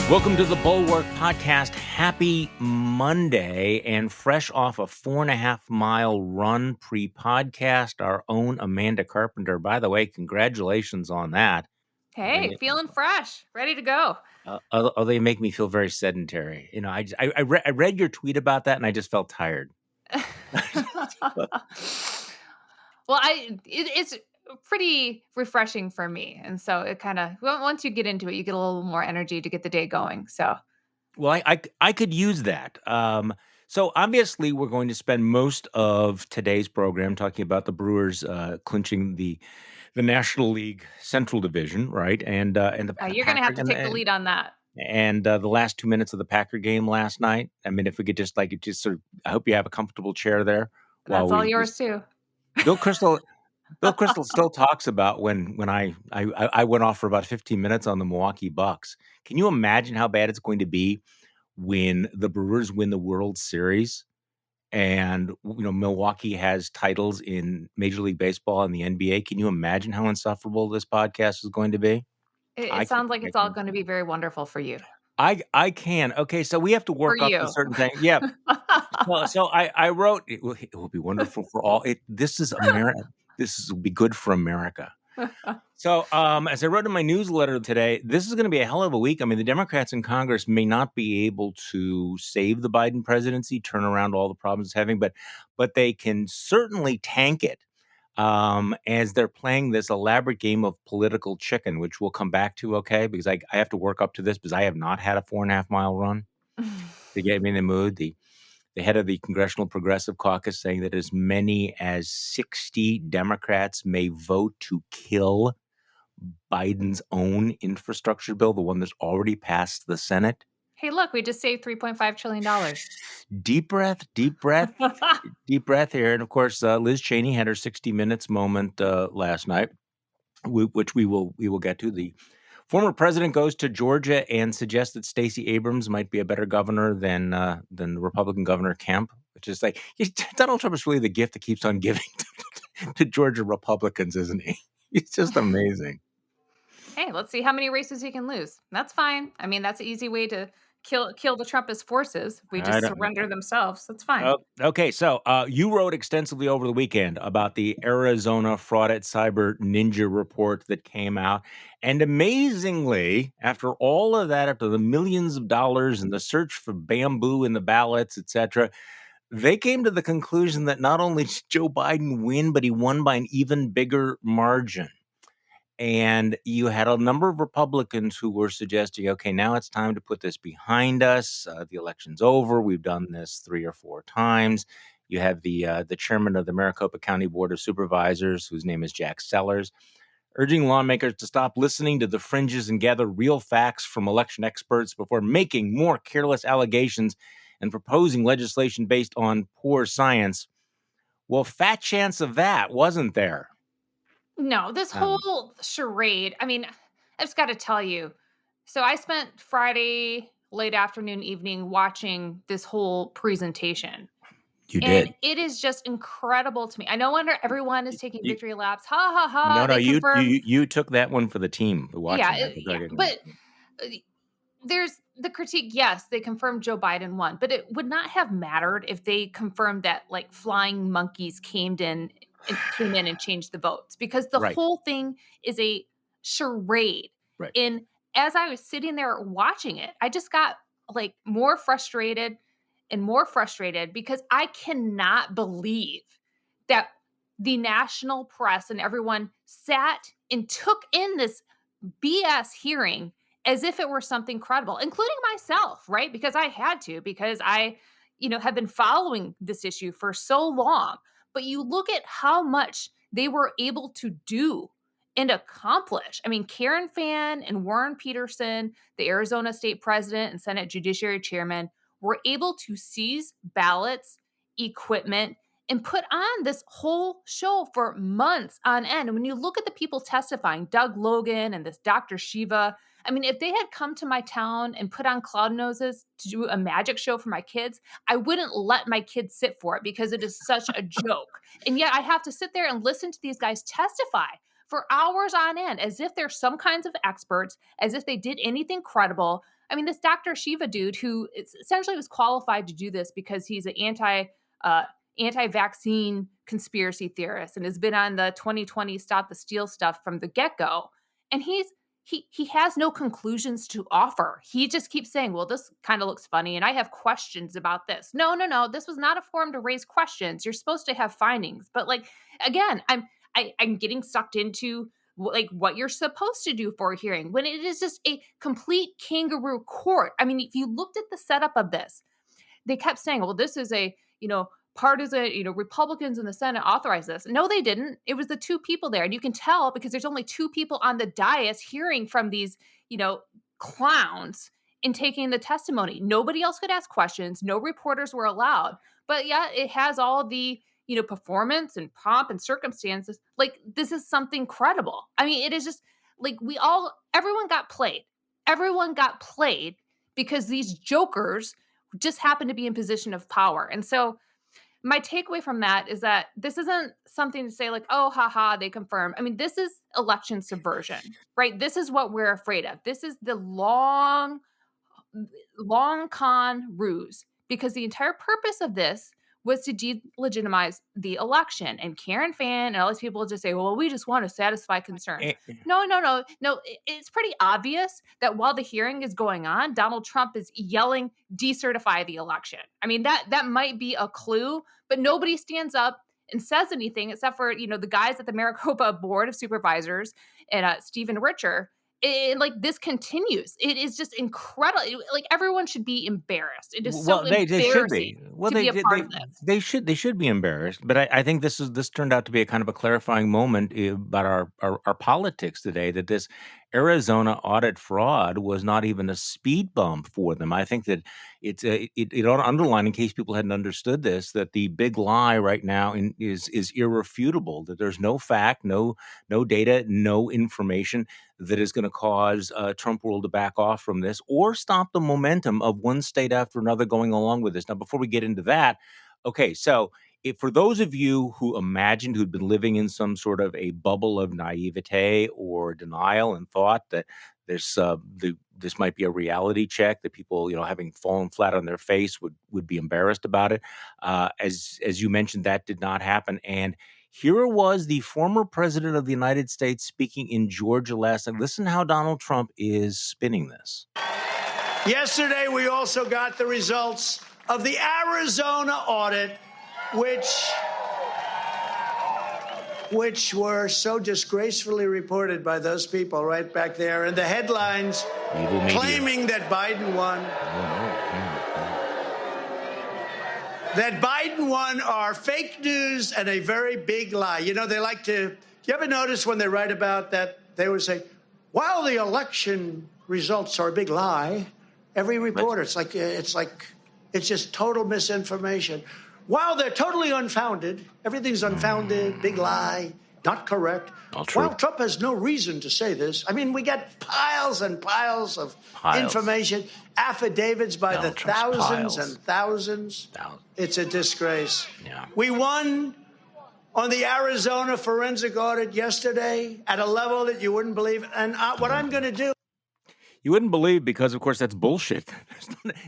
Welcome to the Bulwark podcast. Happy Monday, and fresh off a 4.5-mile run pre-podcast, our own Amanda Carpenter. By the way, congratulations on that. Hey, feeling fresh, ready to go. They make me feel very sedentary. You know, I read your tweet about that, and I just felt tired. Well, it's pretty refreshing for me, and so it kind of once you get into it, you get a little more energy to get the day going. So, Well, I could use that. So obviously, we're going to spend most of today's program talking about the Brewers clinching the National League Central Division, right? And the you're going to Packer have to take the lead on that. and the last 2 minutes of the Packer game last night. I mean, if we could just sort of, I hope you have a comfortable chair there while That's all we yours too. Bill Crystal. Bill Crystal still talks about when I went off for about 15 minutes on the Milwaukee Bucks. Can you imagine how bad it's going to be when the Brewers win the World Series and Milwaukee has titles in Major League Baseball and the NBA? Can you imagine how insufferable this podcast is going to be? It sounds like it's all going to be very wonderful for you. I can. Okay, so we have to For work up to you. certain things. Yeah. So I wrote it will be wonderful for all. This is America. Will be good for America. So, as I wrote in my newsletter today, this is going to be a hell of a week. I mean, the Democrats in Congress may not be able to save the Biden presidency, turn around all the problems it's having, but they can certainly tank it as they're playing this elaborate game of political chicken, which we'll come back to, okay? Because I have to work up to this because I have not had a 4.5-mile run to get me in the mood. The head of the Congressional Progressive Caucus saying that as many as 60 Democrats may vote to kill Biden's own infrastructure bill, the one that's already passed the Senate. Hey, look, we just saved $3.5 trillion. Deep breath, deep breath, deep breath here. And of course, Liz Cheney had her 60 Minutes moment last night, which we will get to. The former president goes to Georgia and suggests that Stacey Abrams might be a better governor than the Republican Governor Kemp, which is like Donald Trump is really the gift that keeps on giving to Georgia Republicans, isn't he? It's just amazing. Hey, let's see how many races he can lose. That's fine. I mean, that's an easy way to kill the Trumpist forces. We just surrender themselves. That's fine. Okay, so you wrote extensively over the weekend about the Arizona Fraudit Cyber Ninja report that came out. And amazingly, after all of that, after the millions of dollars and the search for bamboo in the ballots, etc., they came to the conclusion that not only did Joe Biden win, but he won by an even bigger margin. And you had a number of Republicans who were suggesting, okay, now it's time to put this behind us. The election's over. We've done this 3 or 4 times. You have the chairman of the Maricopa County Board of Supervisors, whose name is Jack Sellers, urging lawmakers to stop listening to the fringes and gather real facts from election experts before making more careless allegations and proposing legislation based on poor science. Well, fat chance of that, wasn't there? No, this whole charade. I mean, I just got to tell you. So I spent Friday late afternoon, evening watching this whole presentation. You And did. it is just incredible to me. I know everyone is taking victory laps. Ha ha ha. No, They confirmed. you took that one for the team watching that. Yeah, but there's the critique. Yes, they confirmed Joe Biden won, but it would not have mattered if they confirmed that like flying monkeys came in and changed the votes, because the Right. whole thing is a charade. Right. And as I was sitting there watching it, I just got like more frustrated because I cannot believe that the national press and everyone sat and took in this BS hearing as if it were something credible, including myself, right? Because I had to, because I, have been following this issue for so long. But you look at how much they were able to do and accomplish. I mean, Karen Fann and Warren Peterson, the Arizona state president and Senate Judiciary Chairman, were able to seize ballots, equipment, and put on this whole show for months on end. And when you look at the people testifying, Doug Logan and this Dr. Shiva, I mean, if they had come to my town and put on cloud noses to do a magic show for my kids, I wouldn't let my kids sit for it because it is such a joke. And yet I have to sit there and listen to these guys testify for hours on end as if they're some kinds of experts, as if they did anything credible. I mean, this Dr. Shiva dude who essentially was qualified to do this because he's an uh, anti-vaccine conspiracy theorist and has been on the 2020 Stop the Steal stuff from the get-go. And he has no conclusions to offer. He just keeps saying, "Well, this kind of looks funny, and I have questions about this." No, no, no. This was not a forum to raise questions. You're supposed to have findings. But like again, I'm getting sucked into like what you're supposed to do for a hearing when it is just a complete kangaroo court. I mean, if you looked at the setup of this, they kept saying, well, this is a, partisan, Republicans in the Senate authorized this. No, they didn't. It was the two people there. And you can tell because there's only two people on the dais hearing from these, clowns and taking the testimony. Nobody else could ask questions. No reporters were allowed. But yeah, it has all the, performance and pomp and circumstances. Like this is something credible. I mean, it is just like everyone got played. Everyone got played because these jokers just happen to be in position of power. And so my takeaway from that is that this isn't something to say like, oh, haha, they confirm. I mean, this is election subversion, right? This is what we're afraid of. This is the long con ruse because the entire purpose of this was to delegitimize the election. And Karen Fan and all these people just say, well, we just want to satisfy concerns. Eh, No, no, no, no. It's pretty obvious that while the hearing is going on, Donald Trump is yelling, decertify the election. I mean, that might be a clue, but nobody stands up and says anything except for, the guys at the Maricopa Board of Supervisors and Stephen Richer. Like this continues. It is just incredible. Like everyone should be embarrassed. It is so well, they should embarrassing be. Well, to be a part of this. they should be embarrassed. But I think this turned out to be a kind of a clarifying moment about our politics today. That this Arizona audit fraud was not even a speed bump for them. I think that it ought to underline, in case people hadn't understood this, that the big lie right now is irrefutable. That there's no fact, no data, no information that is going to cause Trump world to back off from this or stop the momentum of one state after another going along with this. Now, before we get into that, okay, so if for those of you who imagined who'd been living in some sort of a bubble of naivete or denial and thought that this might be a reality check that people having fallen flat on their face would be embarrassed about it, as you mentioned, that did not happen. And here was the former president of the United States speaking in Georgia last night. Listen how Donald Trump is spinning this. Yesterday, we also got the results of the Arizona audit, which were so disgracefully reported by those people right back there in the headlines, claiming that Biden won. That Biden won are fake news and a very big lie. They like to, you ever notice when they write about that, they would say, while the election results are a big lie, every reporter, it's just total misinformation. While they're totally unfounded, everything's unfounded, big lie, not correct. Well, Trump has no reason to say this. I mean, we get piles and piles of information, affidavits by the thousands and thousands. It's a disgrace. Yeah. We won on the Arizona forensic audit yesterday at a level that you wouldn't believe. And what I'm going to do. You wouldn't believe, because, of course, that's bullshit.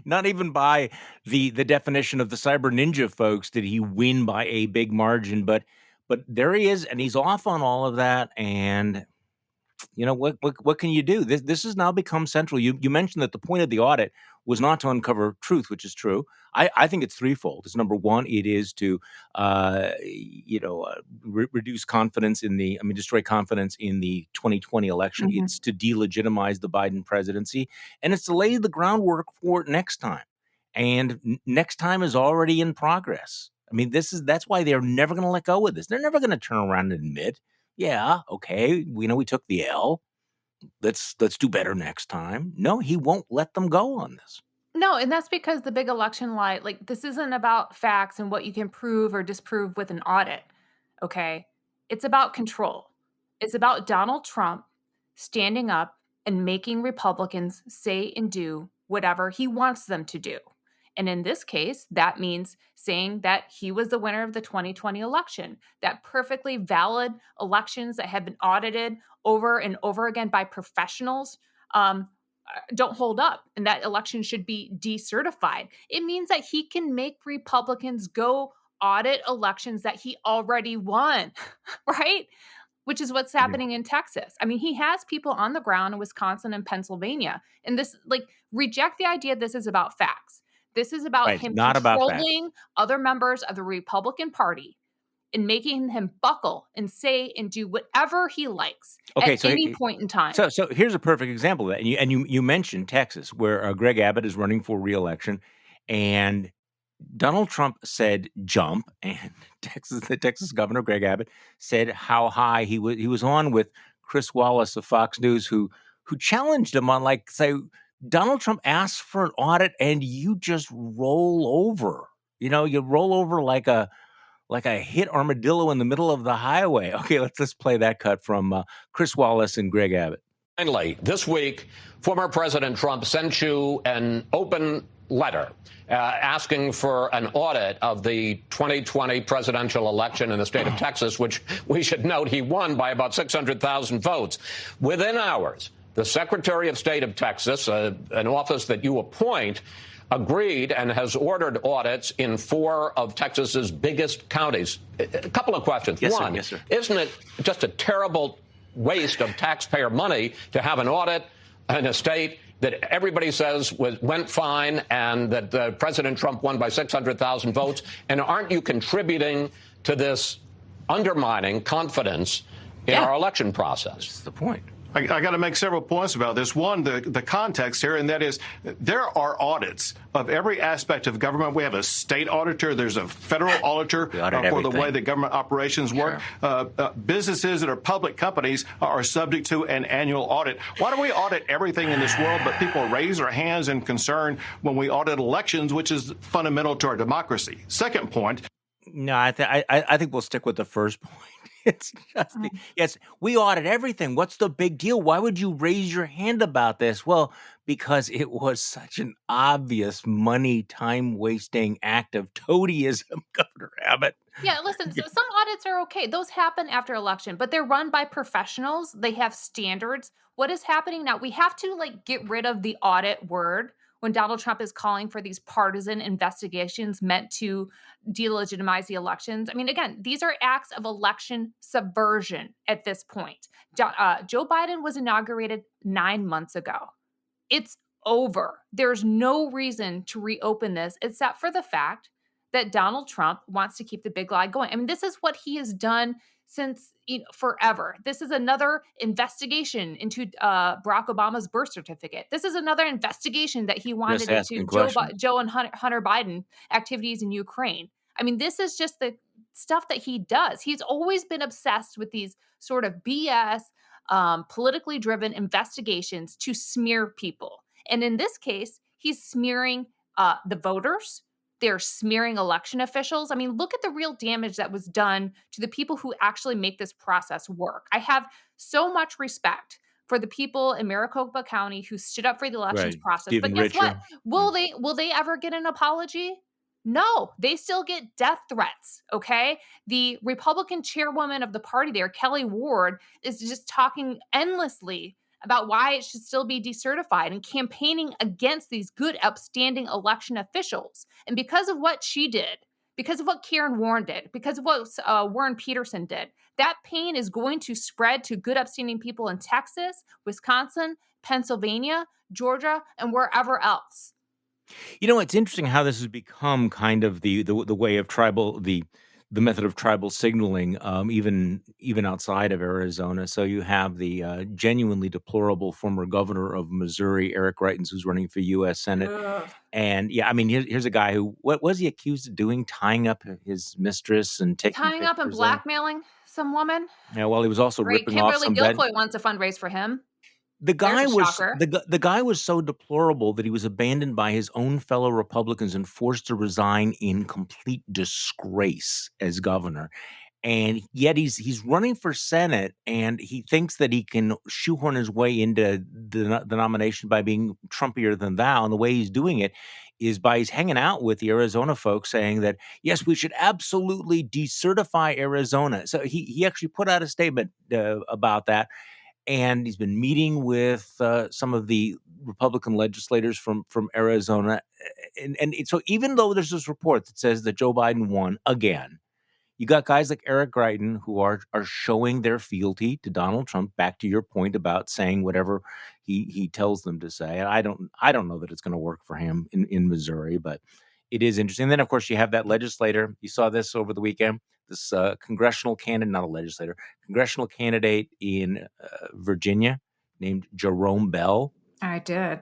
Not even by the definition of the cyber ninja folks did he win by a big margin. But there he is, and he's off on all of that. And what can you do? This has now become central. You mentioned that the point of the audit was not to uncover truth, which is true. I think it's threefold. It's number one, it is to reduce confidence destroy confidence in the 2020 election. Mhm. It's to delegitimize the Biden presidency, and it's to lay the groundwork for next time. And next time is already in progress. I mean, that's why they're never going to let go of this. They're never going to turn around and admit, yeah, okay, we took the L. Let's do better next time. No, he won't let them go on this. No, and that's because the big election lie, like this isn't about facts and what you can prove or disprove with an audit. Okay. It's about control. It's about Donald Trump standing up and making Republicans say and do whatever he wants them to do. And in this case, that means saying that he was the winner of the 2020 election, that perfectly valid elections that have been audited over and over again by professionals, don't hold up and that election should be decertified. It means that he can make Republicans go audit elections that he already won, right? Which is what's Yeah. happening in Texas. I mean, he has people on the ground in Wisconsin and Pennsylvania. And this, like, reject the idea this is about facts. This is about Right. him Not about facts. controlling other members of the Republican Party and making him buckle and say and do whatever he likes Okay, at so any point in time. So here's a perfect example of that. And you mentioned Texas, where Greg Abbott is running for reelection, and Donald Trump said jump, and the Texas governor Greg Abbott said how high he was on with Chris Wallace of Fox News, who challenged him on, like, say, Donald Trump asked for an audit and you just roll over. You roll over like a hit armadillo in the middle of the highway. Okay, let's play that cut from Chris Wallace and Greg Abbott. Finally, this week, former President Trump sent you an open letter asking for an audit of the 2020 presidential election in the state of Texas, which we should note he won by about 600,000 votes. Within hours, the Secretary of State of Texas, an office that you appoint, agreed and has ordered audits in 4 of Texas's biggest counties. A couple of questions. Yes, One, sir. Yes, sir. Isn't it just a terrible waste of taxpayer money to have an audit in a state that everybody says went fine and that President Trump won by 600,000 votes? And aren't you contributing to this undermining confidence in our election process? That's the point. I got to make several points about this. One, the context here, and that is there are audits of every aspect of government. We have a state auditor. There's a federal auditor for the way that government operations work. Businesses that are public companies are subject to an annual audit. Why do we audit everything in this world, but people raise their hands in concern when we audit elections, which is fundamental to our democracy? Second point. No, I think we'll stick with the first point. It's just yes, we audit everything. What's the big deal? Why would you raise your hand about this? Well, because it was such an obvious money, time-wasting act of toadyism, Governor Abbott. Yeah, listen, so some audits are okay. Those happen after election, but they're run by professionals. They have standards. What is happening now? We have to get rid of the audit word when Donald Trump is calling for these partisan investigations meant to delegitimize the elections. I mean, again, these are acts of election subversion at this point. Joe Biden was inaugurated 9 months ago. It's over. There's no reason to reopen this except for the fact that Donald Trump wants to keep the big lie going. I mean, this is what he has done since forever. This is another investigation into Barack Obama's birth certificate. This is another investigation that he wanted into Joe and Hunter Biden activities in Ukraine. I mean, this is just the stuff that he does. He's always been obsessed with these sort of BS, politically driven investigations to smear people. And in this case, he's smearing the voters. They're smearing election officials. I mean, look at the real damage that was done to the people who actually make this process work. I have so much respect for the people in Maricopa County who stood up for the elections process. Stephen but guess Richer. what? Will they ever get an apology? No, they still get death threats, okay? The Republican chairwoman of the party there, Kelly Ward, is just talking endlessly about why it should still be decertified and campaigning against these good, upstanding election officials. And because of what she did, because of what Karen Warren did, because of what Warren Peterson did, that pain is going to spread to good, upstanding people in Texas, Wisconsin, Pennsylvania, Georgia, and wherever else. It's interesting how this has become kind of the way of the method of tribal signaling, even outside of Arizona. So you have the genuinely deplorable former governor of Missouri, Eric Greitens, who's running for U.S. Senate. And yeah, I mean, here's a guy who, what was he accused of doing? Tying up his mistress and taking Tying up and pictures of- blackmailing some woman. Yeah, well, he was also Right, ripping off Kimberly some Guilfoyle wants to fundraise for him. The guy There's a was shocker. the guy was so deplorable that he was abandoned by his own fellow Republicans and forced to resign in complete disgrace as governor. And yet he's running for Senate, and he thinks that he can shoehorn his way into the nomination by being Trumpier than thou. And the way he's doing it is by he's hanging out with the Arizona folks, saying that yes, we should absolutely decertify Arizona. So he actually put out a statement about that. and he's been meeting with some of the Republican legislators from Arizona. And so even though there's this report that says that Joe Biden won again, you got guys like Eric Greitens who are showing their fealty to Donald Trump. Back to your point about saying whatever he tells them to say. And I don't know that it's going to work for him in Missouri, but it is interesting. And then of course you have that legislator. You saw this over the weekend. This congressional candidate, not a legislator, congressional candidate in Virginia named Jerome Bell. I did.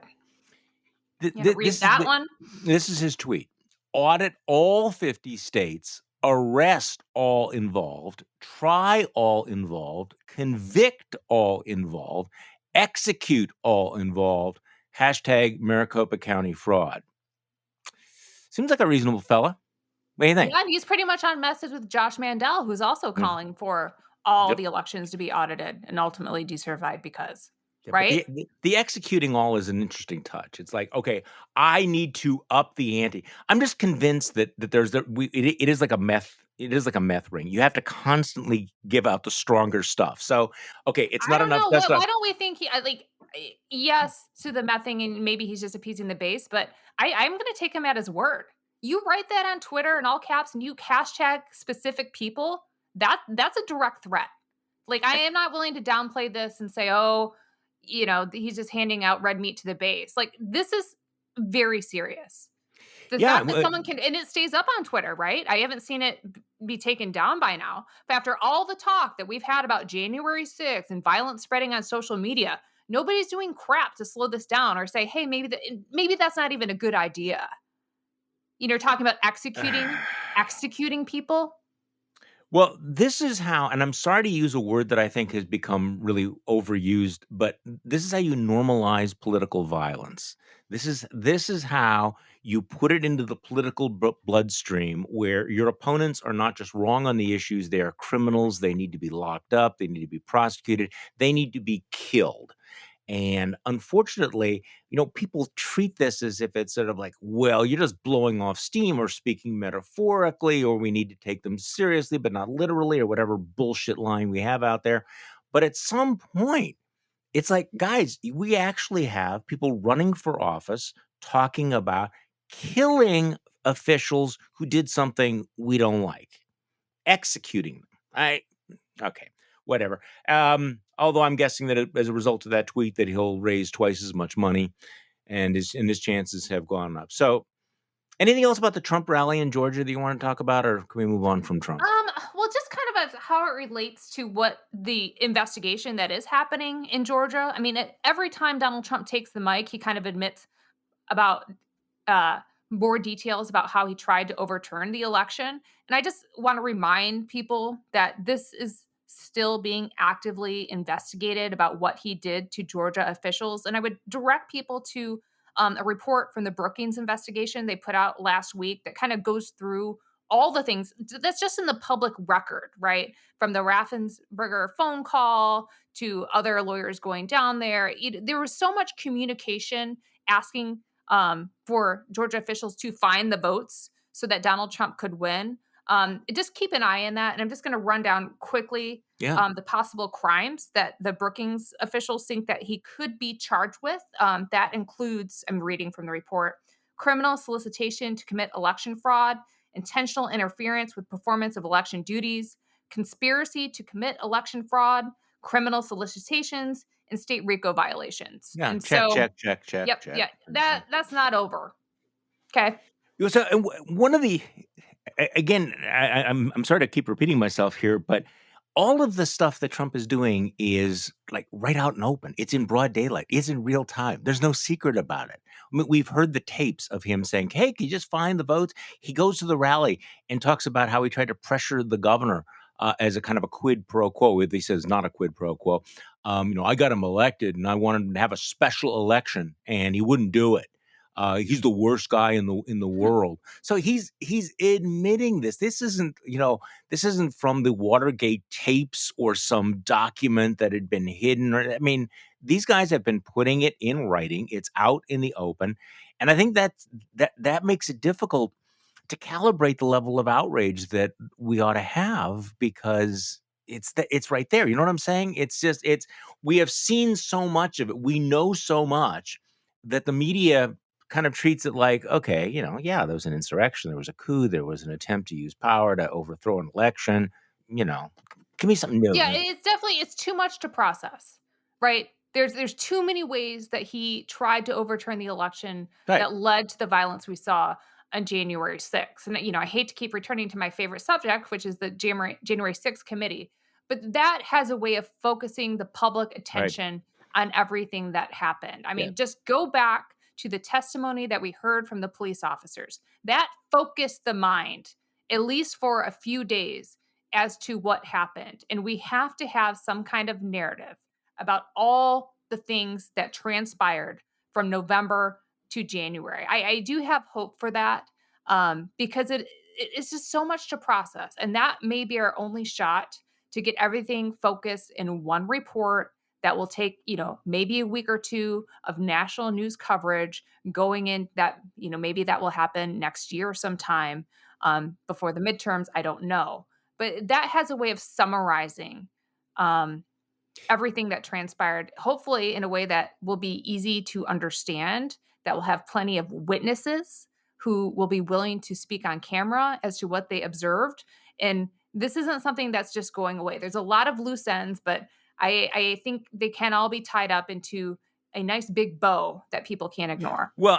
Read that one. This is his tweet. Audit all 50 states, arrest all involved, try all involved, convict all involved, execute all involved, hashtag Maricopa County fraud. Seems like a reasonable fella. What do you think? Yeah, and he's pretty much on message with Josh Mandel, who's also calling for all the elections to be audited and ultimately decertified because, right? The executing all is an interesting touch. It's like, okay, I need to up the ante. I'm just convinced that there's it is like a meth. It is like a meth ring. You have to constantly give out the stronger stuff. So, okay, it's not enough. Why don't we think yes to the meth thing, and maybe he's just appeasing the base, but I'm going to take him at his word. You write that on Twitter in all caps and you hashtag specific people, that's a direct threat. Like, I am not willing to downplay this and say, oh, he's just handing out red meat to the base. Like, this is very serious. The fact that someone can, and it stays up on Twitter, right? I haven't seen it be taken down by now. But after all the talk that we've had about January 6th and violence spreading on social media, nobody's doing crap to slow this down or say, hey, maybe that's not even a good idea. Talking about executing people. Well, this is how, and I'm sorry to use a word that I think has become really overused, but this is how you normalize political violence. This is how you put it into the political bloodstream where your opponents are not just wrong on the issues, they are criminals, they need to be locked up, they need to be prosecuted, they need to be killed. And unfortunately, people treat this as if it's sort of like, well, you're just blowing off steam or speaking metaphorically, or we need to take them seriously, but not literally, or whatever bullshit line we have out there. But at some point, it's like, guys, we actually have people running for office talking about killing officials who did something we don't like, executing them. Okay. Whatever. Although I'm guessing that as a result of that tweet that he'll raise twice as much money and his chances have gone up. So anything else about the Trump rally in Georgia that you want to talk about, or can we move on from Trump? Well, just kind of how it relates to what the investigation that is happening in Georgia. I mean, every time Donald Trump takes the mic, he kind of admits about more details about how he tried to overturn the election. And I just want to remind people that this is still being actively investigated about what he did to Georgia officials. And I would direct people to a report from the Brookings investigation they put out last week that kind of goes through all the things that's just in the public record, right? From the Raffensperger phone call to other lawyers going down there. There was so much communication asking for Georgia officials to find the votes so that Donald Trump could win. Just keep an eye on that. And I'm just going to run down quickly the possible crimes that the Brookings officials think that he could be charged with. That includes, I'm reading from the report, criminal solicitation to commit election fraud, intentional interference with performance of election duties, conspiracy to commit election fraud, criminal solicitations, and state RICO violations. Yeah, and check. Yep, check. yeah, that's not over. Okay. So one of the, again, I'm sorry to keep repeating myself here, but all of the stuff that Trump is doing is like right out and open. It's in broad daylight. It's in real time. There's no secret about it. I mean, we've heard the tapes of him saying, hey, can you just find the votes? He goes to the rally and talks about how he tried to pressure the governor as a kind of a quid pro quo. He says not a quid pro quo. I got him elected and I wanted him to have a special election and he wouldn't do it. He's the worst guy in the world. So he's admitting this. This isn't from the Watergate tapes or some document that had been hidden. I mean, these guys have been putting it in writing. It's out in the open. And I think that makes it difficult to calibrate the level of outrage that we ought to have, because it's right there. You know what I'm saying? We have seen so much of it. We know so much that the media kind of treats it like, okay, yeah, there was an insurrection, there was a coup, there was an attempt to use power to overthrow an election. You know, give me something new. Yeah, it's too much to process, right? There's too many ways that he tried to overturn the election Right. that led to the violence we saw on January 6th. And I hate to keep returning to my favorite subject, which is the January 6th committee, but that has a way of focusing the public Right. attention on everything that happened. I Yeah. mean, just go back to the testimony that we heard from the police officers. That focused the mind, at least for a few days, as to what happened. And we have to have some kind of narrative about all the things that transpired from November to January. I do have hope for that, because it's just so much to process. And that may be our only shot to get everything focused in one report that will take, maybe a week or two of national news coverage going in that, maybe that will happen next year sometime, before the midterms. I don't know. But that has a way of summarizing, um, everything that transpired, hopefully in a way that will be easy to understand, that will have plenty of witnesses who will be willing to speak on camera as to what they observed. And this isn't something that's just going away. There's a lot of loose ends, but I think they can all be tied up into a nice big bow that people can't ignore. Well,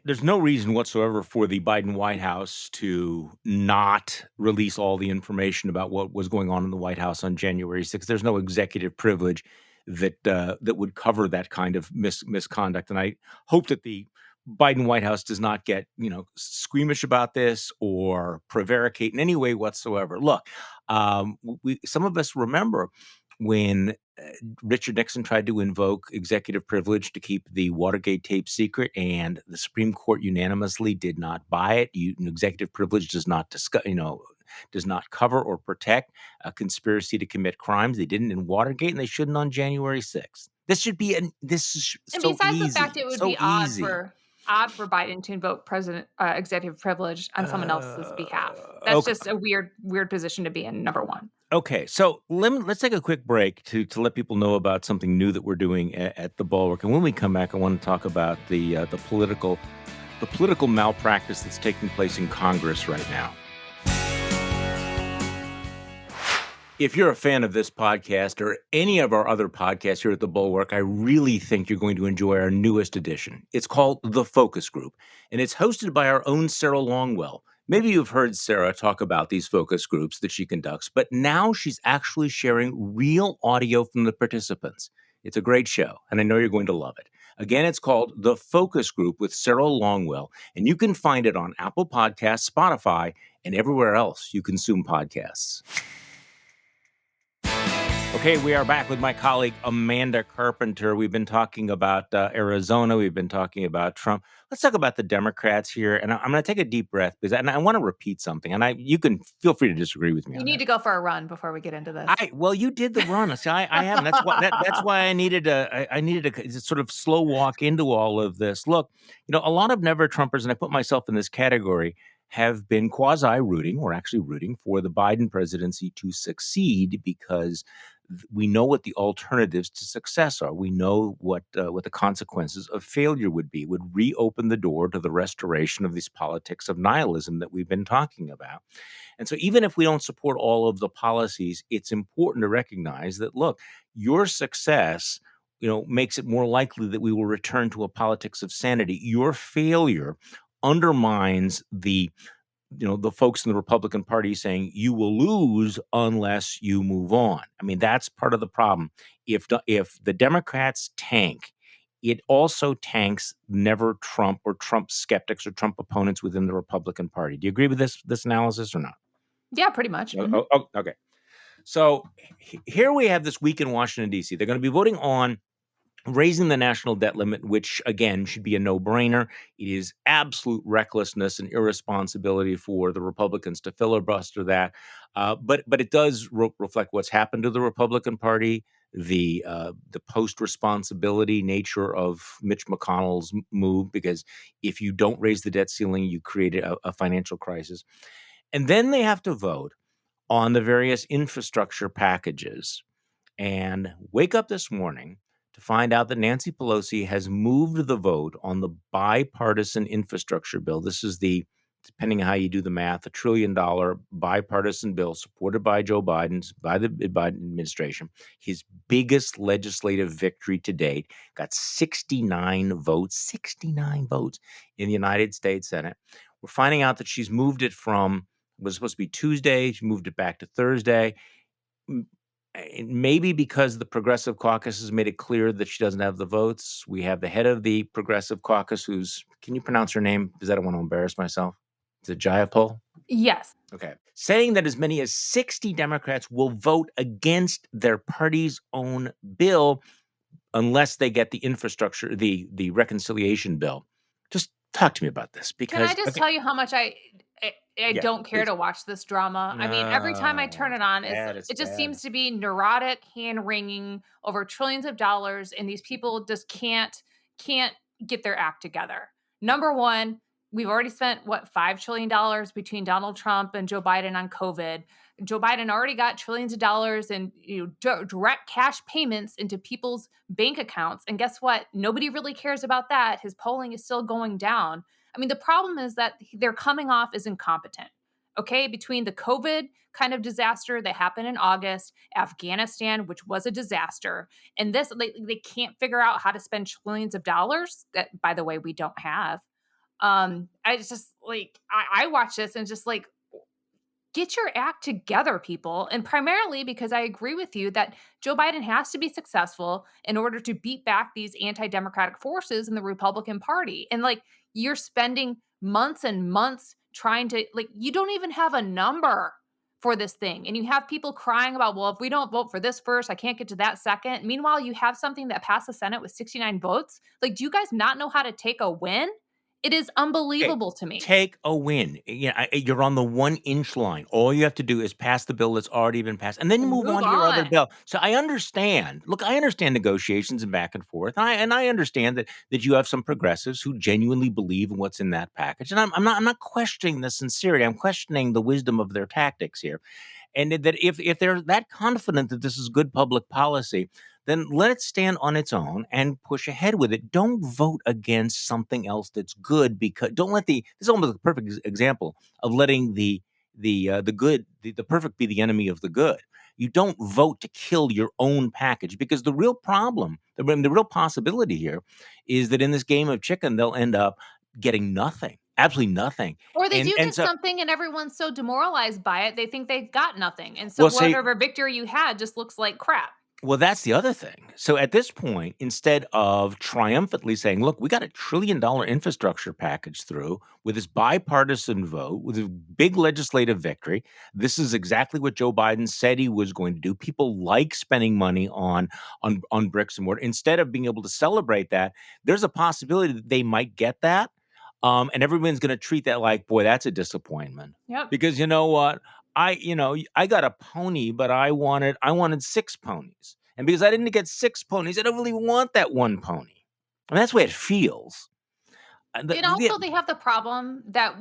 there's no reason whatsoever for the Biden White House to not release all the information about what was going on in the White House on January 6th. There's no executive privilege that would cover that kind of misconduct, and I hope that the Biden White House does not get squeamish about this or prevaricate in any way whatsoever. Look, some of us remember when Richard Nixon tried to invoke executive privilege to keep the Watergate tape secret, and the Supreme Court unanimously did not buy it. Executive privilege does not does not cover or protect a conspiracy to commit crimes. They didn't in Watergate, and they shouldn't on January 6th. This is And so besides the fact easy, it would so be easy. odd for Biden to invoke president executive privilege on someone else's behalf. That's Okay. just a weird position to be in, number one. Okay, so let's take a quick break to let people know about something new that we're doing at the Bulwark, and when we come back, I want to talk about the political malpractice that's taking place in Congress right now. If you're a fan of this podcast or any of our other podcasts here at the Bulwark, I really think you're going to enjoy our newest edition. It's called The Focus Group, and it's hosted by our own Sarah Longwell. Maybe you've heard Sarah talk about these focus groups that she conducts, but now she's actually sharing real audio from the participants. It's a great show, and I know you're going to love it. Again, it's called The Focus Group with Sarah Longwell, and you can find it on Apple Podcasts, Spotify, and everywhere else you consume podcasts. Okay, we are back with my colleague, Amanda Carpenter. We've been talking about Arizona. We've been talking about Trump. Let's talk about the Democrats here. And I'm going to take a deep breath because I want to repeat something. And you can feel free to disagree with me You on need that. to go for a run before we get into this. Well, you did the run. See, I haven't. That's why I needed a sort of slow walk into all of this. Look, a lot of never Trumpers, and I put myself in this category, have been quasi rooting or actually rooting for the Biden presidency to succeed because we know what the alternatives to success are. We know what the consequences of failure would be. It would reopen the door to the restoration of this politics of nihilism that we've been talking about. And so even if we don't support all of the policies, it's important to recognize that, look, your success makes it more likely that we will return to a politics of sanity. Your failure undermines the folks in the Republican Party saying you will lose unless you move on. I mean, that's part of the problem. If the Democrats tank, it also tanks never Trump or Trump skeptics or Trump opponents within the Republican Party. Do you agree with this analysis or not? Yeah, pretty much. Mm-hmm. Okay. So here we have this week in Washington, D.C. They're going to be voting on raising the national debt limit, which, again, should be a no-brainer. It is absolute recklessness and irresponsibility for the Republicans to filibuster that. But it does reflect what's happened to the Republican Party, the post-responsibility nature of Mitch McConnell's move, because if you don't raise the debt ceiling, you create a financial crisis. And then they have to vote on the various infrastructure packages, and wake up this morning to find out that Nancy Pelosi has moved the vote on the bipartisan infrastructure bill. This is the, depending on how you do the math, $1 trillion bipartisan bill supported by Joe Biden's, by the Biden administration, his biggest legislative victory to date, got 69 votes in the United States Senate. We're finding out that she's moved it from, was supposed to be Tuesday, she moved it back to Thursday. Maybe because the Progressive Caucus has made it clear that she doesn't have the votes. We have the head of the Progressive Caucus, who's, can you pronounce her name? Because I don't want to embarrass myself. Is it Jayapal? Yes. Okay. Saying that as many as 60 Democrats will vote against their party's own bill unless they get the infrastructure, the reconciliation bill. Just talk to me about this, because Can I just tell you how much I don't care please. to watch this drama? I mean, every time I turn it on, It's it just bad. seems to be neurotic hand wringing over trillions of dollars, and these people just can't get their act together. Number one, we've already spent $5 trillion between Donald Trump and Joe Biden on COVID. Joe Biden already got trillions of dollars in direct cash payments into people's bank accounts. And guess what? Nobody really cares about that. His polling is still going down. I mean, the problem is that they're coming off as incompetent. Okay, between the COVID kind of disaster that happened in August, Afghanistan, which was a disaster, and this, they can't figure out how to spend trillions of dollars that, by the way, we don't have. I just I watch this and just get your act together, people. And primarily because I agree with you that Joe Biden has to be successful in order to beat back these anti-democratic forces in the Republican Party. And you're spending months and months trying to, you don't even have a number for this thing. And you have people crying about, well, if we don't vote for this first, I can't get to that second. Meanwhile, you have something that passed the Senate with 69 votes. Do you guys not know how to take a win? It is unbelievable to me. Take a win. You're on the 1-inch line. All you have to do is pass the bill that's already been passed, and then you move on to your other bill. So I understand. Look, I understand negotiations and back and forth, and I understand that you have some progressives who genuinely believe in what's in that package. And I'm not questioning the sincerity. I'm questioning the wisdom of their tactics here. And that if they're that confident that this is good public policy, then let it stand on its own and push ahead with it. Don't vote against something else that's good, because don't let this is almost a perfect example of letting the perfect be the enemy of the good. You don't vote to kill your own package, because the real problem, the real possibility here is that in this game of chicken, they'll end up getting nothing. Absolutely nothing. Or they do get So, something and everyone's so demoralized by it, they think they've got nothing. And so whatever victory you had just looks like crap. Well, that's the other thing. So at this point, instead of triumphantly saying, look, we got $1 trillion infrastructure package through with this bipartisan vote, with a big legislative victory. This is exactly what Joe Biden said he was going to do. People like spending money on bricks and mortar. Instead of being able to celebrate that, there's a possibility that they might get that. And everyone's going to treat that like, boy, that's a disappointment. Yep. Because you know what? I got a pony, but I wanted 6 ponies. And because I didn't get 6 ponies, I don't really want that 1 pony. I mean, that's the way it feels. And also they have the problem that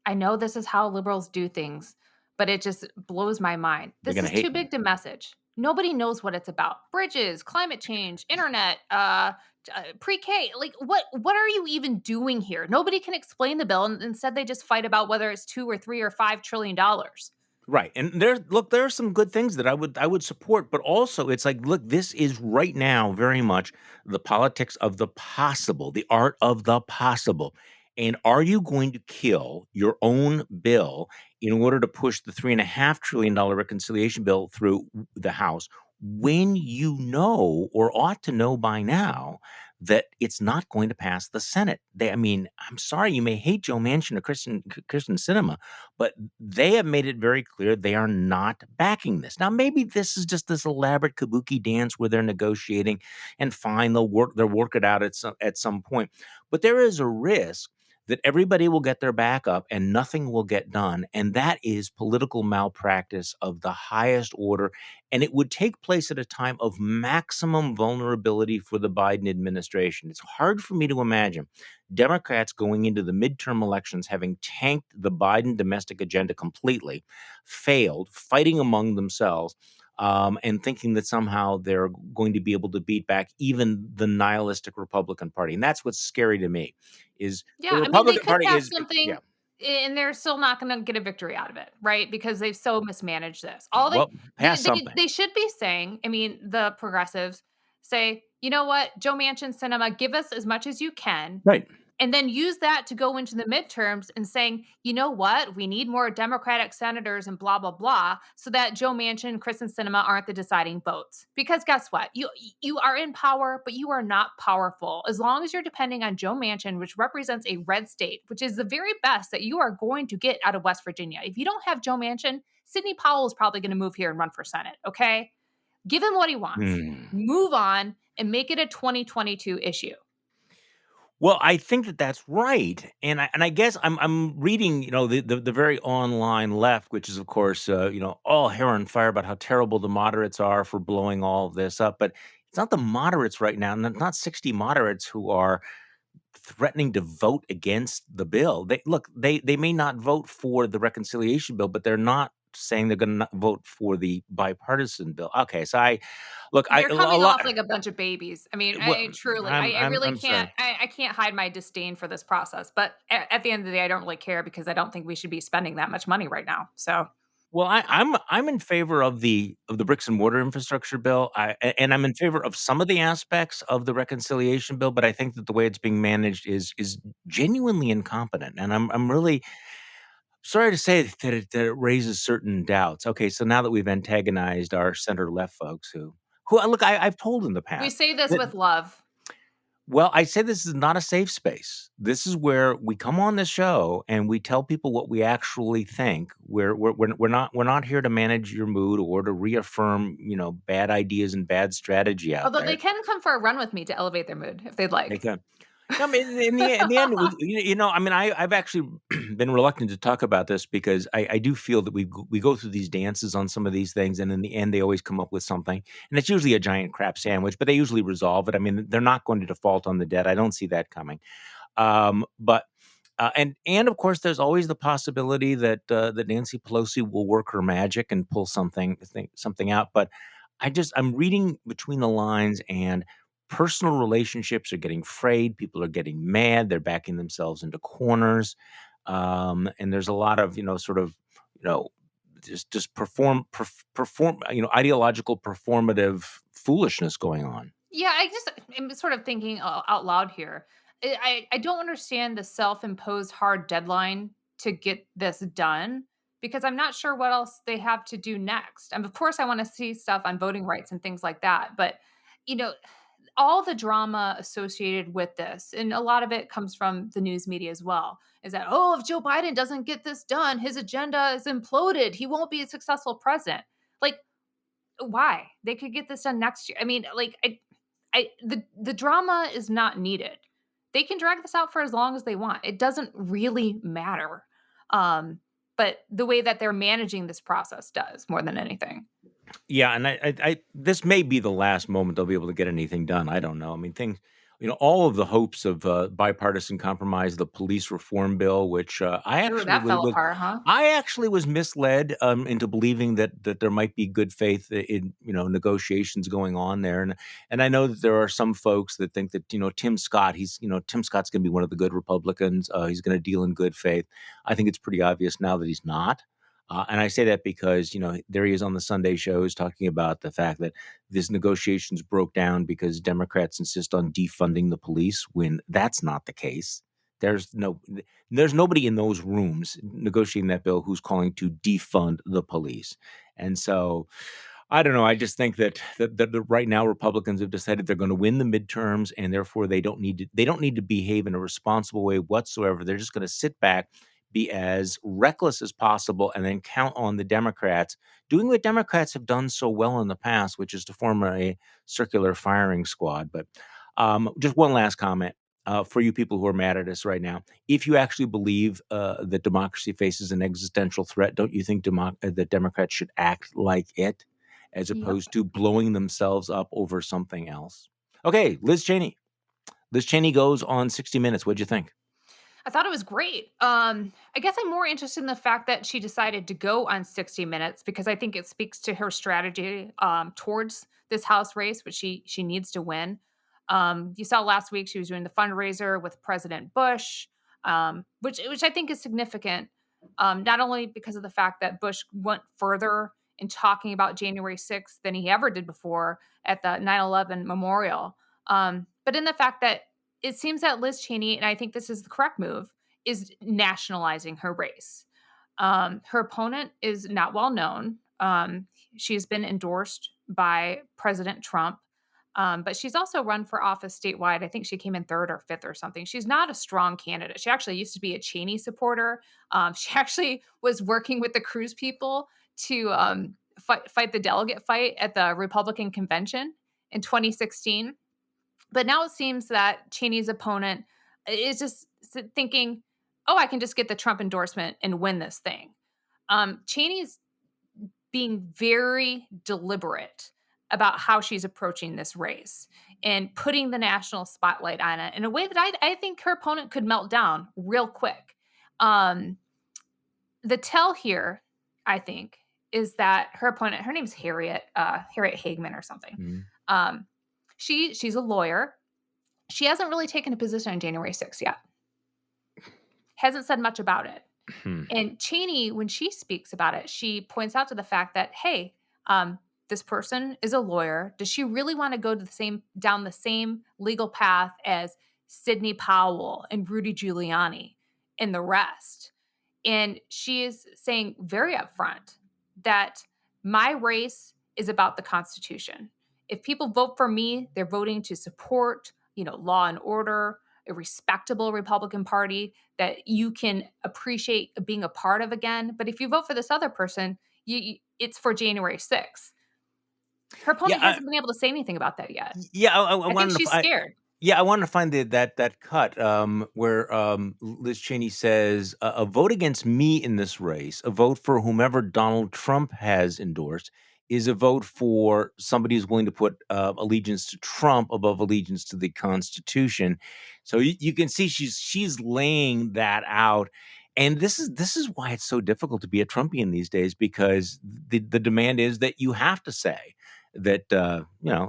I know this is how liberals do things, but it just blows my mind. This is too big to message. Nobody knows what it's about. Bridges, climate change, internet, pre-K. What are you even doing here? Nobody can explain the bill, and instead they just fight about whether it's $2 or $3 or $5 trillion. Right. And there are some good things that I would support, but also it's like, look, this is right now very much the politics of the possible, the art of the possible. And are you going to kill your own bill in order to push the $3.5 trillion reconciliation bill through the House, when you know, or ought to know by now, that it's not going to pass the Senate? I'm sorry, you may hate Joe Manchin or Kristen Sinema, but they have made it very clear they are not backing this. Now, maybe this is just this elaborate kabuki dance where they're negotiating, and fine, they'll work it out at some point. But there is a risk that everybody will get their back up and nothing will get done. And that is political malpractice of the highest order. And it would take place at a time of maximum vulnerability for the Biden administration. It's hard for me to imagine Democrats going into the midterm elections having tanked the Biden domestic agenda completely, failed, fighting among themselves, and thinking that somehow they're going to be able to beat back even the nihilistic Republican Party. And that's what's scary to me, is the Yeah, I mean, they Republican could Party pass is, yeah, something and they're still not gonna get a victory out of it, right? Because they've so mismanaged this. All they well, they pass they something. they should be saying, I mean, the progressives say, "You know what? Joe Manchin Cinema, give us as much as you can, Right. and then use that to go into the midterms and saying, you know what? We need more Democratic senators and blah, blah, blah, so that Joe Manchin, Kristen Sinema aren't the deciding votes. Because guess what? You are in power, but you are not powerful. As long as you're depending on Joe Manchin, which represents a red state, which is the very best that you are going to get out of West Virginia. If you don't have Joe Manchin, Sidney Powell is probably going to move here and run for Senate. Okay. Give him what he wants. Hmm. Move on and make it a 2022 issue. Well, I think that that's right, and I guess I'm reading, the very online left, which is of course, all hair on fire about how terrible the moderates are for blowing all of this up, but it's not the moderates right now, not 60 moderates who are threatening to vote against the bill. They may not vote for the reconciliation bill, but they're not saying they're going to vote for the bipartisan bill. Okay, so I look, I They're a coming lot. off like a bunch of babies. I mean, Well, I truly, I'm I I'm really I'm can't, sorry. I can't hide my disdain for this process. But at the end of the day, I don't really care because I don't think we should be spending that much money right now. So Well, I'm in favor of the bricks and mortar infrastructure bill. And I'm in favor of some of the aspects of the reconciliation bill, but I think that the way it's being managed is genuinely incompetent. And I'm really sorry to say that it raises certain doubts. Okay, so now that we've antagonized our center left folks who look, I've told in the we past say this that, with love. well, I say this is not a safe space. This is where we come on the show and we tell people what we actually think. We're not here to manage your mood or to reaffirm, bad ideas and bad strategy out Although there. they can come for a run with me to elevate their mood if they'd They like. can. No, I mean, in the end, I mean, I've actually been reluctant to talk about this because I do feel that we go through these dances on some of these things, and in the end, they always come up with something, and it's usually a giant crap sandwich. But they usually resolve it. I mean, they're not going to default on the debt. I don't see that coming. But and of course, there's always the possibility that Nancy Pelosi will work her magic and pull something out. But I'm reading between the lines, and personal relationships are getting frayed. People are getting mad. They're backing themselves into corners, and there's a lot of sort of you know just perform ideological performative foolishness going on. Yeah, I just am sort of thinking out loud here. I don't understand the self-imposed hard deadline to get this done because I'm not sure what else they have to do next. And of course, I want to see stuff on voting rights and things like that. But you know, all the drama associated with this, and a lot of it comes from the news media as well, is that if Joe Biden doesn't get this done, his agenda is imploded. He won't be a successful president. Like, why? They could get this done next year. I mean, like, the drama is not needed. They can drag this out for as long as they want. It doesn't really matter. But the way that they're managing this process does more than anything. Yeah, and this may be the last moment they'll be able to get anything done. I don't know. I mean, all of the hopes of bipartisan compromise, the police reform bill, which Ooh, that fell apart, huh? I actually was misled into believing that there might be good faith in negotiations going on there, and I know that there are some folks that think that Tim Scott, Tim Scott's going to be one of the good Republicans. He's going to deal in good faith. I think it's pretty obvious now that he's not. And I say that because, there he is on the Sunday shows talking about the fact that these negotiations broke down because Democrats insist on defunding the police when that's not the case. There's nobody in those rooms negotiating that bill who's calling to defund the police. And so I don't know. I just think that right now Republicans have decided they're going to win the midterms, and therefore they don't need to behave in a responsible way whatsoever. They're just going to sit back, be as reckless as possible, and then count on the Democrats doing what Democrats have done so well in the past, which is to form a circular firing squad. But just one last comment. For you people who are mad at us right now, if you actually believe that democracy faces an existential threat, don't you think that Democrats should act like it, as Yep. opposed to blowing themselves up over something else? Okay, Liz Cheney, Liz Cheney goes on 60 Minutes. What'd you think? I thought it was great. I guess I'm more interested in the fact that she decided to go on 60 Minutes because I think it speaks to her strategy towards this House race, which she needs to win. You saw last week she was doing the fundraiser with President Bush, which I think is significant, not only because of the fact that Bush went further in talking about January 6th than he ever did before at the 9/11 memorial, but in the fact that it seems that Liz Cheney, and I think this is the correct move, is nationalizing her race. Her opponent is not well known. She's been endorsed by President Trump, but she's also run for office statewide. I think she came in third or fifth or something. She's not a strong candidate. She actually used to be a Cheney supporter. She actually was working with the Cruz people to fight the delegate fight at the Republican convention in 2016. But now it seems that Cheney's opponent is just thinking, oh, I can just get the Trump endorsement and win this thing. Cheney's being very deliberate about how she's approaching this race and putting the national spotlight on it in a way that I think her opponent could melt down real quick. The tell here, I think, is that her opponent, her name's Harriet Hagman or something. Mm-hmm. She's a lawyer. She hasn't really taken a position on January 6th yet. Hasn't said much about it. And Cheney, when she speaks about it, she points out to the fact that, hey, this person is a lawyer. Does she really want to go to down the same legal path as Sidney Powell and Rudy Giuliani and the rest? And she is saying very upfront that my race is about the Constitution. If people vote for me, they're voting to support, law and order, a respectable Republican Party that you can appreciate being a part of again. But if you vote for this other person, it's for January 6th. Her opponent hasn't been able to say anything about that yet. Yeah, I think she's scared. I wanted to find that cut where Liz Cheney says, a vote against me in this race, a vote for whomever Donald Trump has endorsed, is a vote for somebody who's willing to put allegiance to Trump above allegiance to the Constitution. So you can see she's laying that out. And this is why it's so difficult to be a Trumpian these days, because the demand is that you have to say that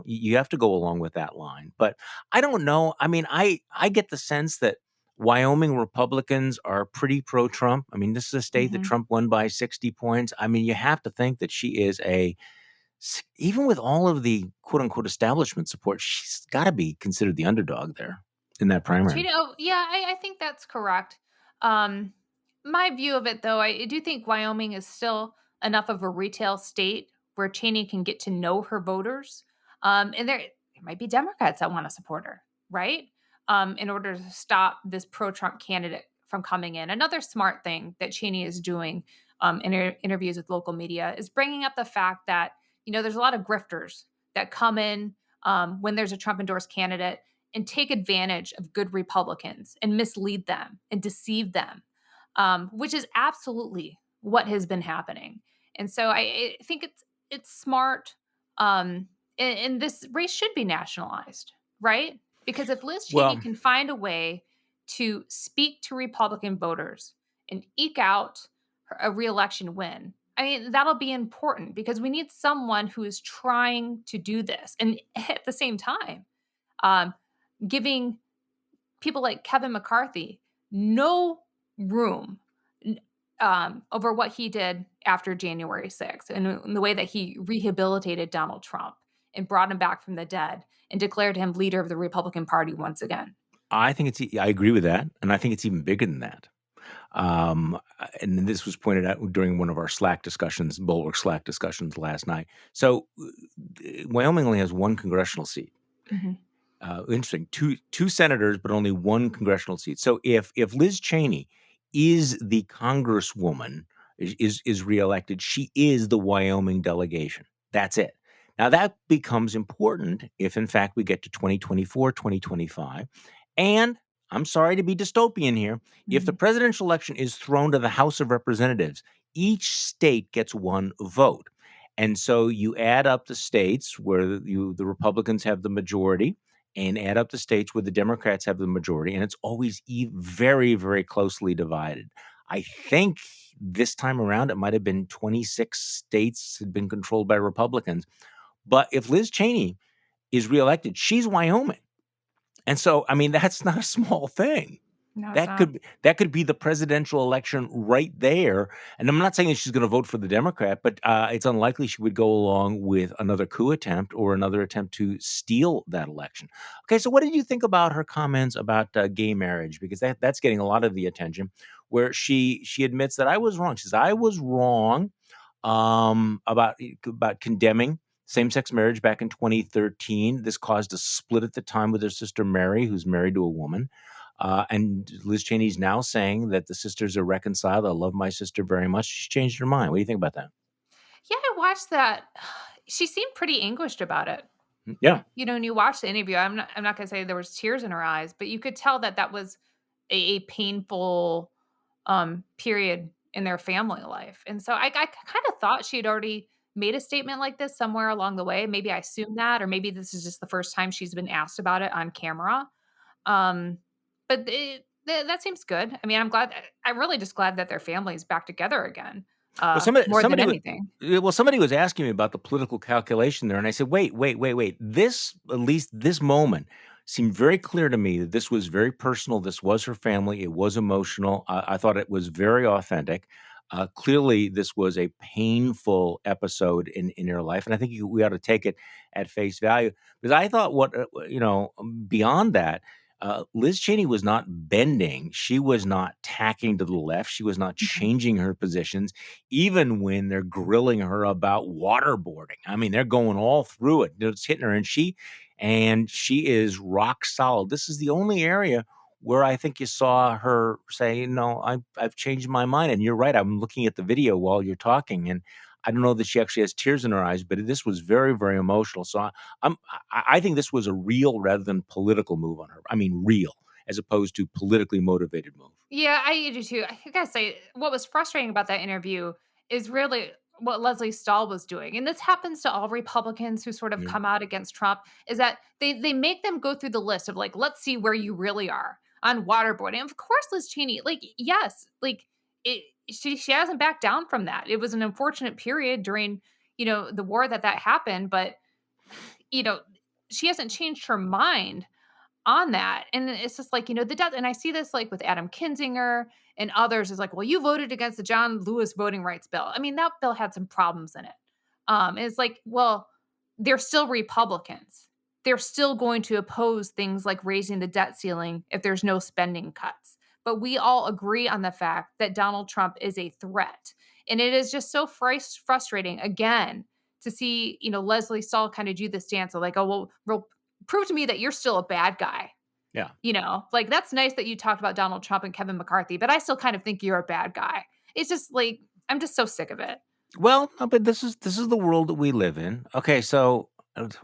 you have to go along with that line. But I don't know. I mean, I get the sense that Wyoming Republicans are pretty pro-Trump. I mean, this is a state that Trump won by 60 points. I mean, you have to think that she is even with all of the quote unquote establishment support, she's got to be considered the underdog there in that primary. I think that's correct. My view of it, though, I do think Wyoming is still enough of a retail state where Cheney can get to know her voters. And there might be Democrats that want to support her, right? In order to stop this pro-Trump candidate from coming in. Another smart thing that Cheney is doing in her interviews with local media is bringing up the fact that, there's a lot of grifters that come in when there's a Trump-endorsed candidate and take advantage of good Republicans and mislead them and deceive them, which is absolutely what has been happening. And so I think it's smart, and this race should be nationalized, right? Because if Liz Cheney can find a way to speak to Republican voters and eke out a reelection win, I mean, that'll be important because we need someone who is trying to do this. And at the same time, giving people like Kevin McCarthy no room over what he did after January 6th and the way that he rehabilitated Donald Trump and brought him back from the dead and declared him leader of the Republican Party once again. I agree with that. And I think it's even bigger than that. And this was pointed out during one of our Bulwark Slack discussions last night. So Wyoming only has one congressional seat. Interesting. Two senators, but only one congressional seat. So if Liz Cheney is the congresswoman, is reelected, she is the Wyoming delegation. That's it. Now that becomes important if in fact we get to 2024, 2025. And I'm sorry to be dystopian here. If the presidential election is thrown to the House of Representatives, each state gets one vote. And so you add up the states where the Republicans have the majority and add up the states where the Democrats have the majority, and it's always very, very closely divided. I think this time around it might have been 26 states had been controlled by Republicans. But if Liz Cheney is reelected, she's Wyoming. And so, I mean, that's not a small thing. No, it's not. That could be the presidential election right there. And I'm not saying that she's going to vote for the Democrat, but it's unlikely she would go along with another coup attempt or another attempt to steal that election. Okay, so what did you think about her comments about gay marriage? Because that's getting a lot of the attention. Where she admits that I was wrong. She says I was wrong about condemning same-sex marriage back in 2013. This caused a split at the time with her sister Mary, who's married to a woman. And Liz Cheney's now saying that the sisters are reconciled. I love my sister very much. She changed her mind. What do you think about that? Yeah, I watched that. She seemed pretty anguished about it. Yeah. When you watch the interview, I'm not going to say there was tears in her eyes, but you could tell that was a painful period in their family life. And so I kind of thought she had already made a statement like this somewhere along the way. Maybe I assumed that, or maybe this is just the first time she's been asked about it on camera. But that seems good. I mean, I'm really just glad that their family is back together again. Well, More than anything. somebody was asking me about the political calculation there, and I said, wait. At least this moment seemed very clear to me that this was very personal. This was her family. It was emotional. I thought it was very authentic. Clearly, this was a painful episode in her life, and I think we ought to take it at face value. Because I thought, beyond that, Liz Cheney was not bending. She was not tacking to the left. She was not changing her positions, even when they're grilling her about waterboarding. I mean, they're going all through it. It's hitting her, and she is rock solid. This is the only area where I think you saw her say, "No, I've changed my mind." And you're right. I'm looking at the video while you're talking, and I don't know that she actually has tears in her eyes, but this was very, very emotional. So I think this was a real rather than political move on her. I mean, real as opposed to politically motivated move. Yeah, I do too. I gotta say, what was frustrating about that interview is really what Leslie Stahl was doing. And this happens to all Republicans who sort of Yeah. come out against Trump, is that they make them go through the list of like, let's see where you really are on waterboarding. And of course, Liz Cheney, like, yes, like she hasn't backed down from that. It was an unfortunate period during, the war that happened, but you know, she hasn't changed her mind on that. And it's just like, the death. And I see this like with Adam Kinzinger and others is like, well, you voted against the John Lewis voting rights bill. I mean, that bill had some problems in it. And it's like, well, they're still Republicans. They're still going to oppose things like raising the debt ceiling if there's no spending cuts. But we all agree on the fact that Donald Trump is a threat. And it is just so frustrating, again, to see, Leslie Stahl kind of do this dance of like, oh, well, prove to me that you're still a bad guy. Yeah. Like that's nice that you talked about Donald Trump and Kevin McCarthy, but I still kind of think you're a bad guy. It's just like, I'm just so sick of it. Well, no, but this is the world that we live in. Okay, so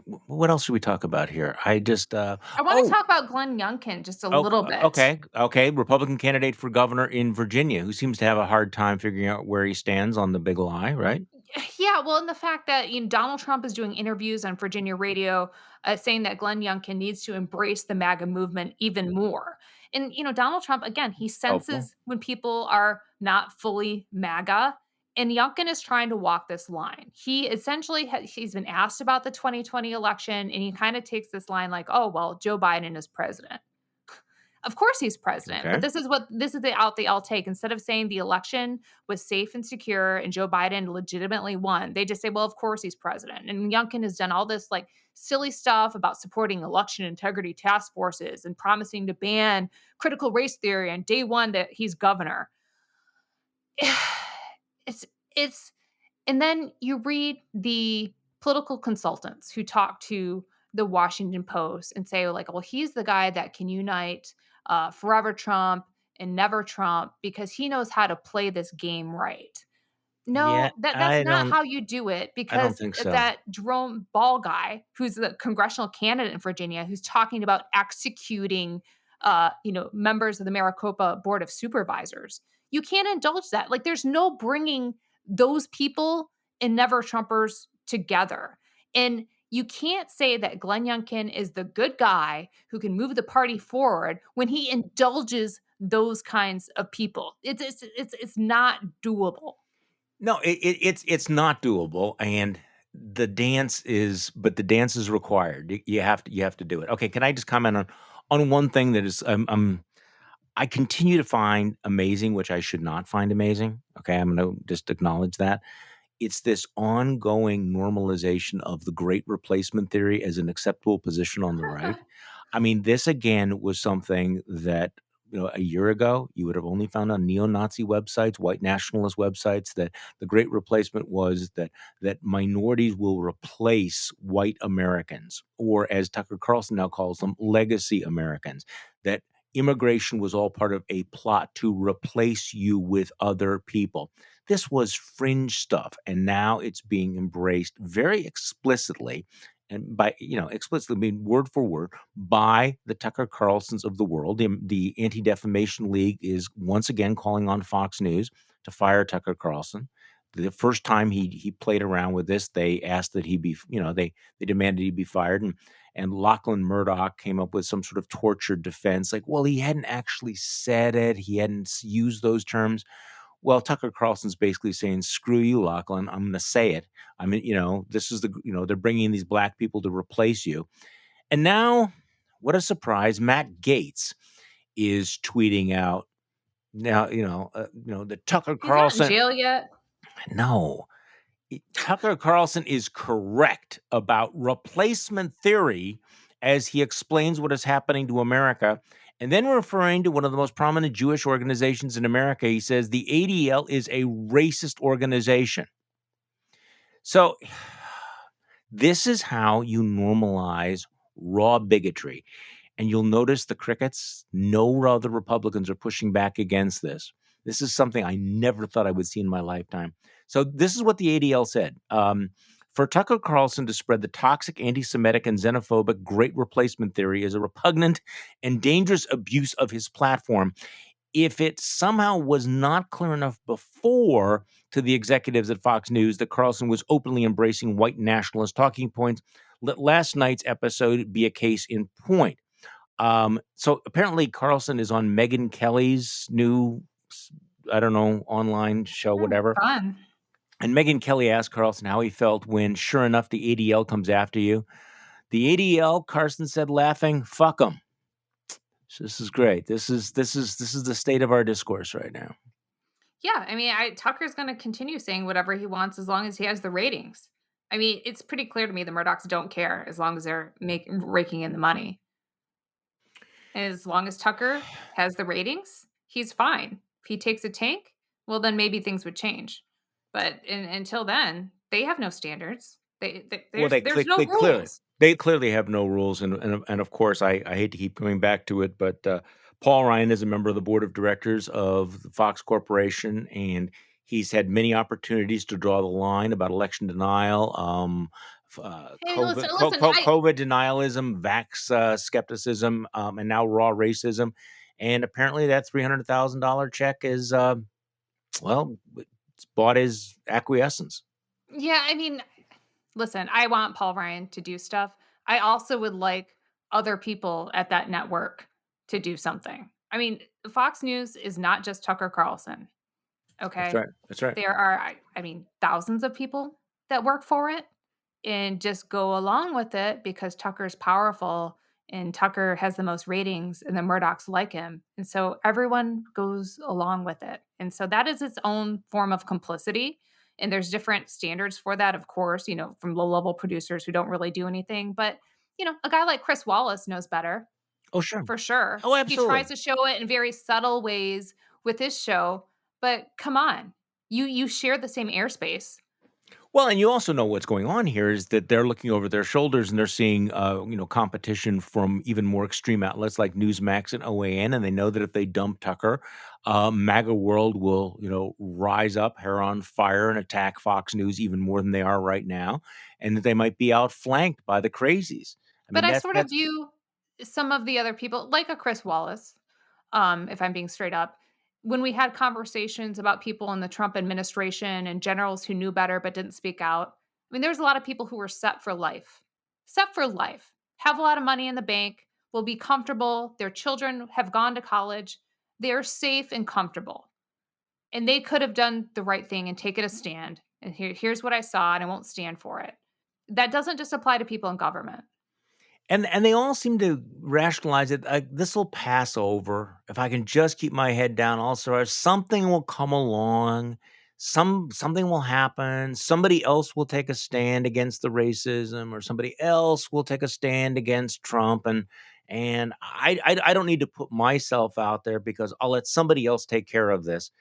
what else should we talk about here? I want to talk about Glenn Youngkin just a little bit. Okay. Republican candidate for governor in Virginia, who seems to have a hard time figuring out where he stands on the big lie, right? Yeah, well, in the fact that Donald Trump is doing interviews on Virginia radio saying that Glenn Youngkin needs to embrace the MAGA movement even more. And, Donald Trump, again, he senses when people are not fully MAGA. And Youngkin is trying to walk this line. He essentially, he's been asked about the 2020 election, and he kind of takes this line like, oh, well, Joe Biden is president. Of course he's president, Okay. but this is the out they all take. Instead of saying the election was safe and secure and Joe Biden legitimately won, they just say, well, of course he's president. And Youngkin has done all this like silly stuff about supporting election integrity task forces and promising to ban critical race theory on day one that he's governor. And then you read the political consultants who talk to the Washington Post and say like, well, he's the guy that can unite forever Trump and never Trump because he knows how to play this game right. No, Yeah, that's not how you do it, I don't because think so. that Jerome Ball guy, who's the congressional candidate in Virginia, who's talking about executing, members of the Maricopa Board of Supervisors. You can't indulge that. Like, there's no bringing those people and never Trumpers together. And you can't say that Glenn Youngkin is the good guy who can move the party forward when he indulges those kinds of people. It's not doable. No, it's not doable, and the dance is required. You have to do it. Okay, can I just comment on one thing that is I continue to find amazing, which I should not find amazing. Okay, I'm going to just acknowledge that. It's this ongoing normalization of the great replacement theory as an acceptable position on the right. I mean, this again was something that, a year ago, you would have only found on neo-Nazi websites, white nationalist websites, that the great replacement was that minorities will replace white Americans, or as Tucker Carlson now calls them, legacy Americans, that immigration was all part of a plot to replace you with other people. This was fringe stuff, and now it's being embraced very explicitly, and by explicitly mean word for word, by the Tucker Carlsons of the world. The Anti-Defamation League is once again calling on Fox News to fire Tucker Carlson. The first time he played around with this, they asked that he be, they demanded he be fired, and Lachlan Murdoch came up with some sort of tortured defense, like, well, he hadn't actually said it, he hadn't used those terms. Well, Tucker Carlson's basically saying, "Screw you, Lachlan. I'm going to say it. I mean, this is they're bringing these black people to replace you." And now, what a surprise! Matt Gaetz is tweeting out now. The Tucker He's not in Carlson. jail yet. No, Tucker Carlson is correct about replacement theory as he explains what is happening to America. And then referring to one of the most prominent Jewish organizations in America, he says the ADL is a racist organization. So this is how you normalize raw bigotry. And you'll notice the crickets, no other Republicans are pushing back against this. This is something I never thought I would see in my lifetime. So this is what the ADL said. For Tucker Carlson to spread the toxic anti-Semitic and xenophobic great replacement theory is a repugnant and dangerous abuse of his platform. If it somehow was not clear enough before to the executives at Fox News that Carlson was openly embracing white nationalist talking points, let last night's episode be a case in point. So apparently Carlson is on Megyn Kelly's new, I don't know, online show, whatever. Fun. And Megyn Kelly asked Carlson how he felt when, sure enough, the ADL comes after you. The ADL, Carlson said, laughing, "Fuck them." So this is great. This is the state of our discourse right now. Yeah, I mean, Tucker's going to continue saying whatever he wants as long as he has the ratings. I mean, it's pretty clear to me the Murdochs don't care as long as they're raking in the money. And as long as Tucker has the ratings, he's fine. If he takes a tank, well, then maybe things would change. But until then, they have no standards. There's no rules. They clearly have no rules, and of course, I hate to keep coming back to it, but Paul Ryan is a member of the board of directors of the Fox Corporation, and he's had many opportunities to draw the line about election denial, Hey, COVID, listen, COVID denialism, vax skepticism, and now raw racism. And apparently, that $300,000 check is it's bought his acquiescence. Yeah, I mean, listen, I want Paul Ryan to do stuff. I also would like other people at that network to do something. I mean, Fox News is not just Tucker Carlson. Okay. That's right. There are, I mean, thousands of people that work for it and just go along with it because Tucker's powerful and Tucker has the most ratings and the Murdochs like him. And so everyone goes along with it. And so that is its own form of complicity. And there's different standards for that, of course, from low level producers who don't really do anything. But, a guy like Chris Wallace knows better. Oh, sure. For sure. Oh, absolutely. He tries to show it in very subtle ways with his show. But come on, you share the same airspace. Well, and you also know what's going on here is that they're looking over their shoulders and they're seeing, competition from even more extreme outlets like Newsmax and OAN, and they know that if they dump Tucker, MAGA world will, rise up, hair on fire, and attack Fox News even more than they are right now, and that they might be outflanked by the crazies. But I sort of view some of the other people, like a Chris Wallace, if I'm being straight up, when we had conversations about people in the Trump administration and generals who knew better but didn't speak out. I mean, there's a lot of people who were set for life. set for life, have a lot of money in the bank, will be comfortable. Their children have gone to college. They're safe and comfortable. And they could have done the right thing and taken a stand. And here's what I saw, and I won't stand for it. That doesn't just apply to people in government. And they all seem to rationalize it. This will pass over. If I can just keep my head down, also something will come along. Something will happen. Somebody else will take a stand against the racism, or somebody else will take a stand against Trump. And I don't need to put myself out there because I'll let somebody else take care of this.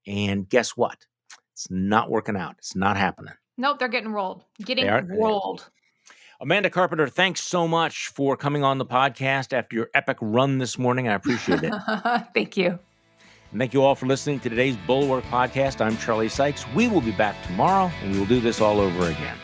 And guess what? It's not working out. It's not happening. Nope, they're getting rolled. Rolled. Amanda Carpenter, thanks so much for coming on the podcast after your epic run this morning. I appreciate it. Thank you. And thank you all for listening to today's Bulwark podcast. I'm Charlie Sykes. We will be back tomorrow, and we will do this all over again.